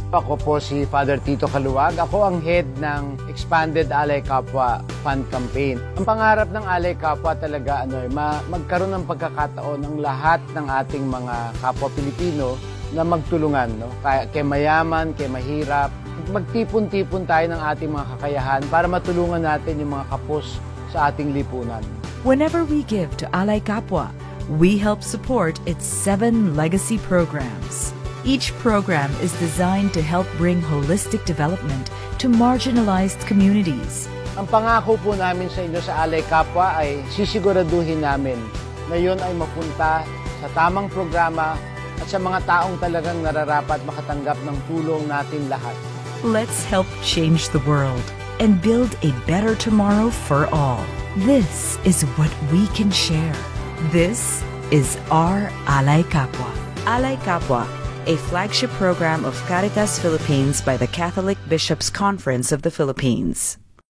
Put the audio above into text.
Ako po si Father Tito Kaluwag. Ako ang head ng Expanded Alay Kapwa Fund Campaign. Ang pangarap ng Alay Kapwa talaga magkaroon ng pagkakataon ng lahat ng ating mga kapwa Pilipino na magtulungan, no? Kay mayaman, kay mahirap. Magtipon-tipon tayo ng ating mga kakayahan para matulungan natin yung mga kapos sa ating lipunan. Whenever we give to Alay Kapwa, we help support its 7 legacy programs. Each program is designed to help bring holistic development to marginalized communities. Ang pangako po namin sa inyo sa Alay Kapwa ay sisiguraduhin namin na yun ay mapunta sa tamang programa at sa mga taong talagang nararapat makatanggap ng tulong natin lahat. Let's help change the world and build a better tomorrow for all. This is what we can share. This is our Alay Kapwa. Alay Kapwa, a flagship program of Caritas Philippines by the Catholic Bishops' Conference of the Philippines.